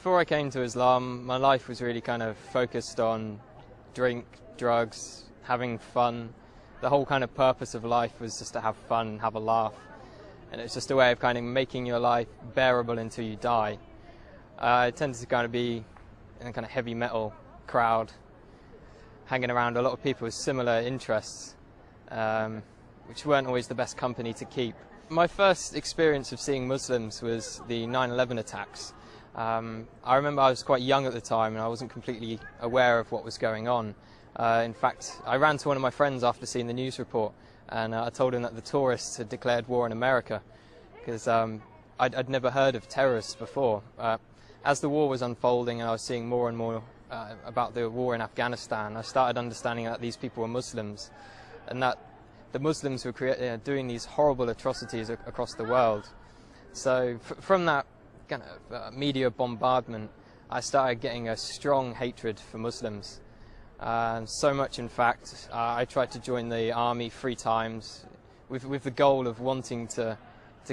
Before I came to Islam, my life was really kind of focused on drink, drugs, having fun. The whole kind of purpose of life was just to have fun, have a laugh. And it's just a way of kind of making your life bearable until you die. I tended to kind of be in a kind of heavy metal crowd, hanging around a lot of people with similar interests, which weren't always the best company to keep. My first experience of seeing Muslims was the 9/11 attacks. I remember I was quite young at the time and I wasn't completely aware of what was going on. In fact, I ran to one of my friends after seeing the news report and I told him that the tourists had declared war on America because I'd never heard of terrorists before. As the war was unfolding and I was seeing more and more about the war in Afghanistan, I started understanding that these people were Muslims and that the Muslims were doing these horrible atrocities across the world. So from that kind of media bombardment, I started getting a strong hatred for Muslims. So much, in fact, I tried to join the army 3 times with the goal of wanting to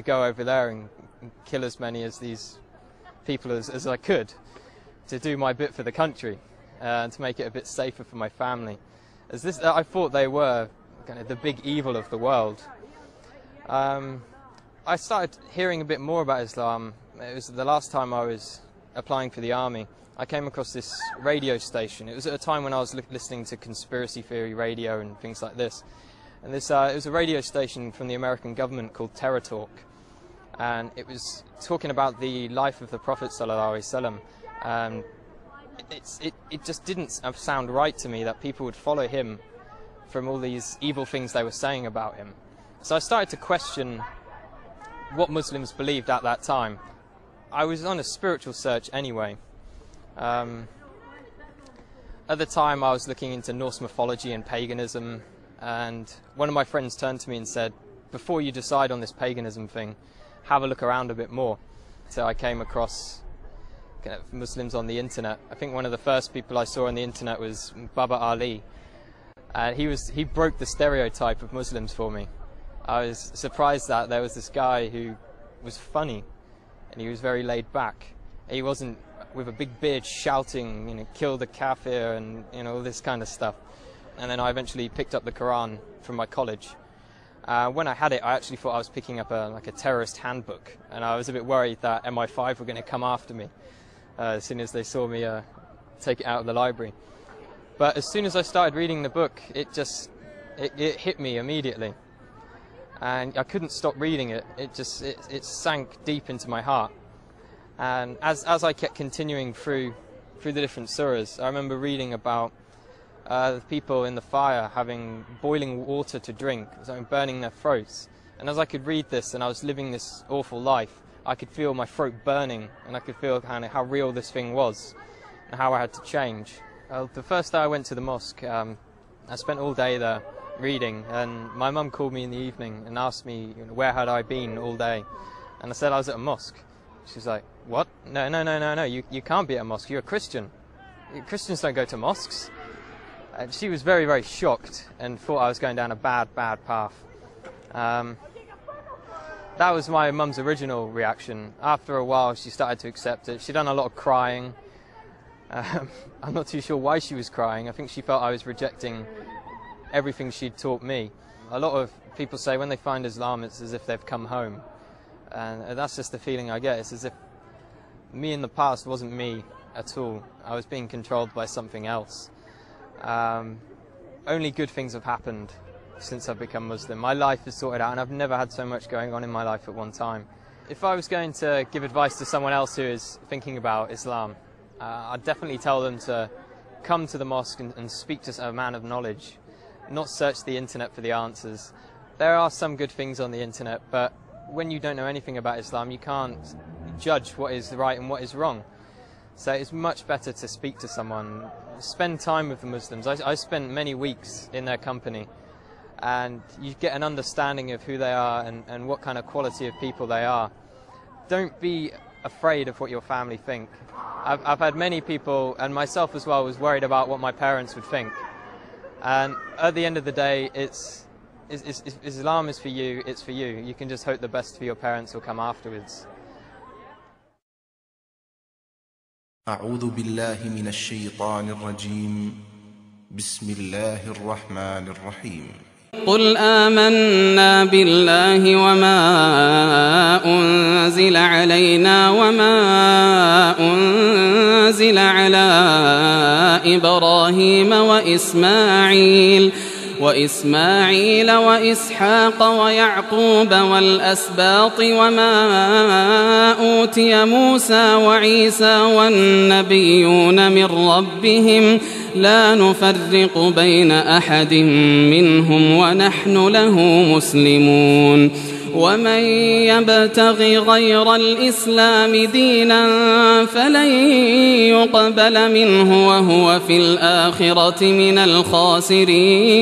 go over there and kill as many of these people as I could, to do my bit for the country and to make it a bit safer for my family. I thought they were kind of the big evil of the world. I started hearing a bit more about Islam. It was the last time I was applying for the army. I came across this radio station. It was at a time when I was listening to conspiracy theory radio and things like this. And it was a radio station from the American government called Terror Talk. And it was talking about the life of the Prophet ﷺ. It just didn't sound right to me that people would follow him from all these evil things they were saying about him. So I started to question what Muslims believed at that time. I was on a spiritual search anyway. At the time I was looking into Norse mythology and paganism, and one of my friends turned to me and said, before you decide on this paganism thing, have a look around a bit more. So I came across kind of Muslims on the internet. I think one of the first people I saw on the internet was Baba Ali. He broke the stereotype of Muslims for me. I was surprised that there was this guy who was funny and he was very laid back. He wasn't with a big beard shouting, kill the kafir and all this kind of stuff. And then I eventually picked up the Quran from my college. When I had it, I actually thought I was picking up a terrorist handbook, and I was a bit worried that MI5 were going to come after me as soon as they saw me take it out of the library. But as soon as I started reading the book, it hit me immediately, and I couldn't stop reading it. It sank deep into my heart. And as I kept continuing through the different surahs, I remember reading about the people in the fire having boiling water to drink, burning their throats. And as I could read this and I was living this awful life, I could feel my throat burning, and I could feel kind of how real this thing was and how I had to change. The first day I went to the mosque, I spent all day there reading, and my mum called me in the evening and asked me where had I been all day. And I said I was at a mosque. She was like, what? No, you can't be at a mosque, you're a Christian. Christians don't go to mosques. And she was very, very shocked and thought I was going down a bad path. That was my mum's original reaction. After a while she started to accept it. She'd done a lot of crying. I'm not too sure why she was crying. I think she felt I was rejecting everything she'd taught me. A lot of people say when they find Islam it's as if they've come home. And that's just the feeling I get. It's as if me in the past wasn't me at all. I was being controlled by something else. Only good things have happened since I've become Muslim. My life is sorted out and I've never had so much going on in my life at one time. If I was going to give advice to someone else who is thinking about Islam, I'd definitely tell them to come to the mosque and speak to a man of knowledge, not search the internet for the answers. There are some good things on the internet, but when you don't know anything about Islam, you can't judge what is right and what is wrong. So it's much better to speak to someone, spend time with the Muslims. I spent many weeks in their company, and you get an understanding of who they are and what kind of quality of people they are. Don't be afraid of what your family think. I've had many people, and myself as well, was worried about what my parents would think. And at the end of the day, Islam is for you, it's for you. You can just hope the best for your parents will come afterwards. أعوذ بالله من الشيطان الرجيم. بسم الله الرحمن الرحيم. قل آمنا بالله وما أنزل علينا وما أنزل على إبراهيم وإسماعيل وإسحاق ويعقوب والأسباط وما أوتي موسى وعيسى والنبيون من ربهم لا نفرق بين أحد منهم ونحن له مسلمون. ومن يبتغ غير الإسلام دينا فلن يقبل منه وهو في الآخرة من الخاسرين.